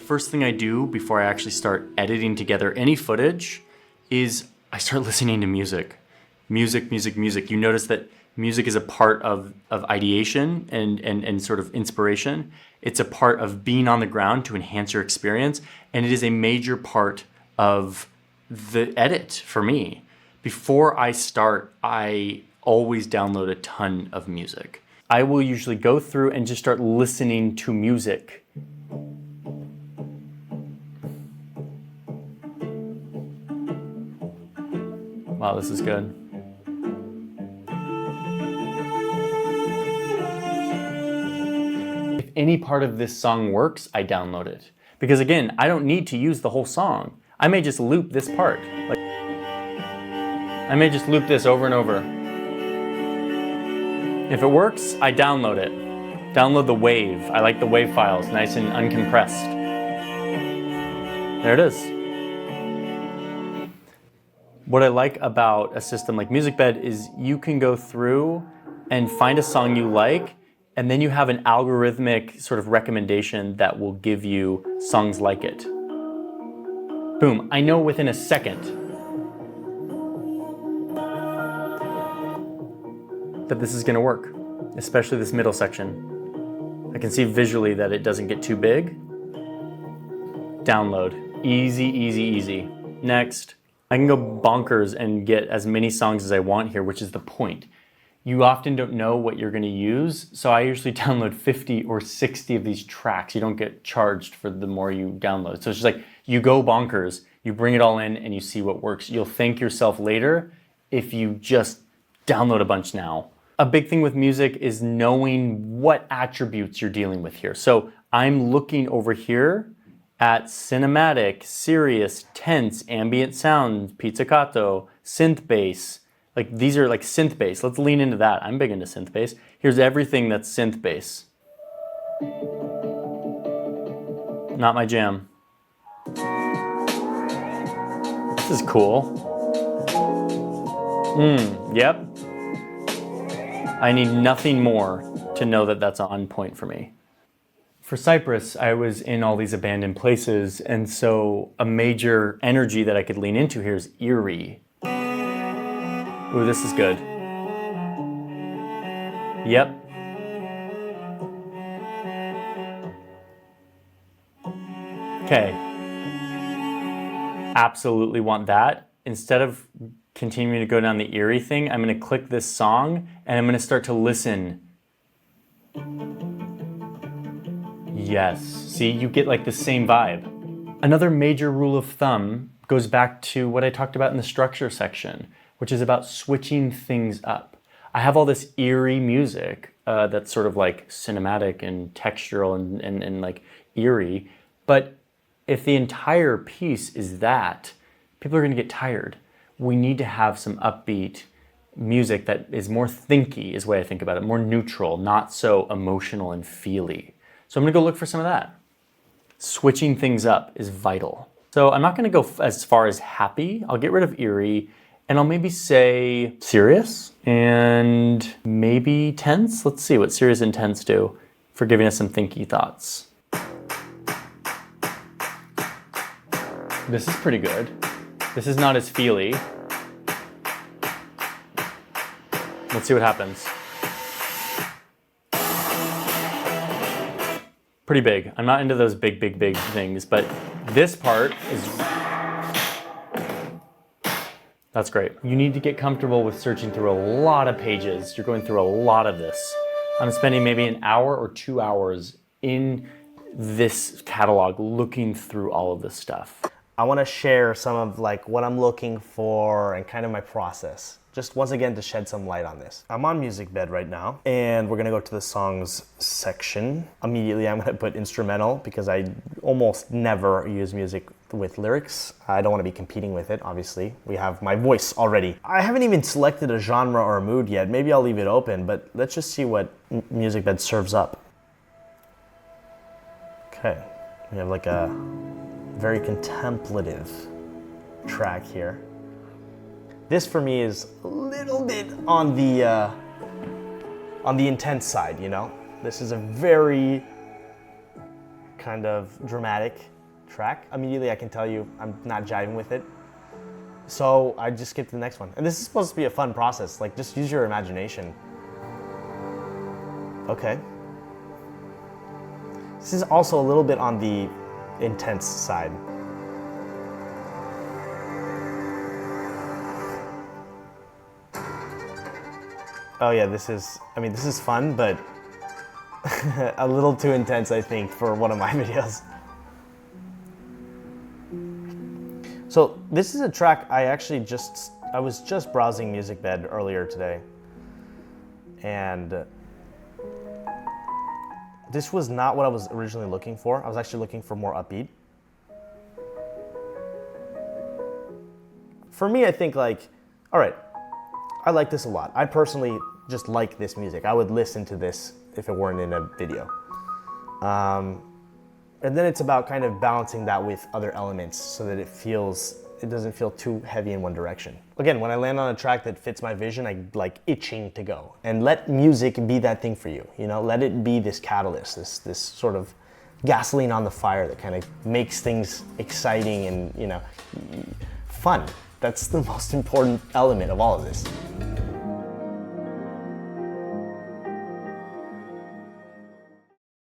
first thing I do before I actually start editing together any footage is I start listening to music. Music. You notice that music is a part of ideation and sort of inspiration. It's a part of being on the ground to enhance your experience, and it is a major part of the edit for me. Before I start, I always download a ton of music. I will usually go through and just start listening to music. Wow, this is good. If any part of this song works, I download it. Because again, I don't need to use the whole song. I may just loop this part. Like, I may just loop this over and over. If it works, I download it. Download the wave. I like the wave files, nice and uncompressed. There it is. What I like about a system like MusicBed is you can go through and find a song you like, and then you have an algorithmic sort of recommendation that will give you songs like it. Boom, I know within a second that this is gonna work, especially this middle section. I can see visually that it doesn't get too big. Download, easy. Next. I can go bonkers and get as many songs as I want here, which is the point. You often don't know what you're gonna use, so I usually download 50 or 60 of these tracks. You don't get charged for the more you download. So it's just like, you go bonkers, you bring it all in and you see what works. You'll thank yourself later if you just download a bunch now. A big thing with music is knowing what attributes you're dealing with here. So I'm looking over here at cinematic, serious, tense, ambient sound, pizzicato, synth bass. Like these are like synth bass. Let's lean into that. I'm big into synth bass. Here's everything that's synth bass. Not my jam. This is cool. Yep. I need nothing more to know that that's on point for me. For Cyprus, I was in all these abandoned places, and so a major energy that I could lean into here is eerie. Ooh, this is good. Yep. Okay. Absolutely want that. Instead of continuing to go down the eerie thing, I'm going to click this song, and I'm going to start to listen. Yes, see, you get like the same vibe. Another major rule of thumb goes back to what I talked about in the structure section, which is about switching things up. I have all this eerie music that's sort of like cinematic and textural and like eerie, but if the entire piece is that, people are gonna get tired. We need to have some upbeat music that is more thinky, is the way I think about it, more neutral, not so emotional and feely. So I'm gonna go look for some of that. Switching things up is vital. So I'm not gonna go as far as happy. I'll get rid of eerie, and I'll maybe say serious and maybe tense. Let's see what serious and tense do for giving us some thinky thoughts. This is pretty good. This is not as feely. Let's see what happens. Pretty big. I'm not into those big things, but this part is, that's great. You need to get comfortable with searching through a lot of pages. You're going through a lot of this. I'm spending maybe an hour or 2 hours in this catalog looking through all of this stuff. I want to share some of like what I'm looking for and kind of my process. Just once again to shed some light on this. I'm on MusicBed right now, and we're gonna go to the songs section. Immediately I'm gonna put instrumental because I almost never use music with lyrics. I don't wanna be competing with it, obviously. We have my voice already. I haven't even selected a genre or a mood yet. Maybe I'll leave it open, but let's just see what MusicBed serves up. Okay, we have like a very contemplative track here. This for me is a little bit on the intense side, you know? This is a very kind of dramatic track, immediately I can tell you I'm not jiving with it. So I just skip to the next one. And this is supposed to be a fun process. Like, just use your imagination. Okay. This is also a little bit on the intense side. Oh yeah, this is fun, but a little too intense, I think, for one of my videos. So this is a track I was just browsing MusicBed earlier today, and this was not what I was originally looking for. I was actually looking for more upbeat. For me, I think like, all right, I like this a lot. I personally just like this music. I would listen to this if it weren't in a video. And then it's about kind of balancing that with other elements so that it doesn't feel too heavy in one direction. Again, when I land on a track that fits my vision, I like itching to go. And let music be that thing for you. You know, let it be this catalyst, this sort of gasoline on the fire that kind of makes things exciting and, you know, fun. That's the most important element of all of this.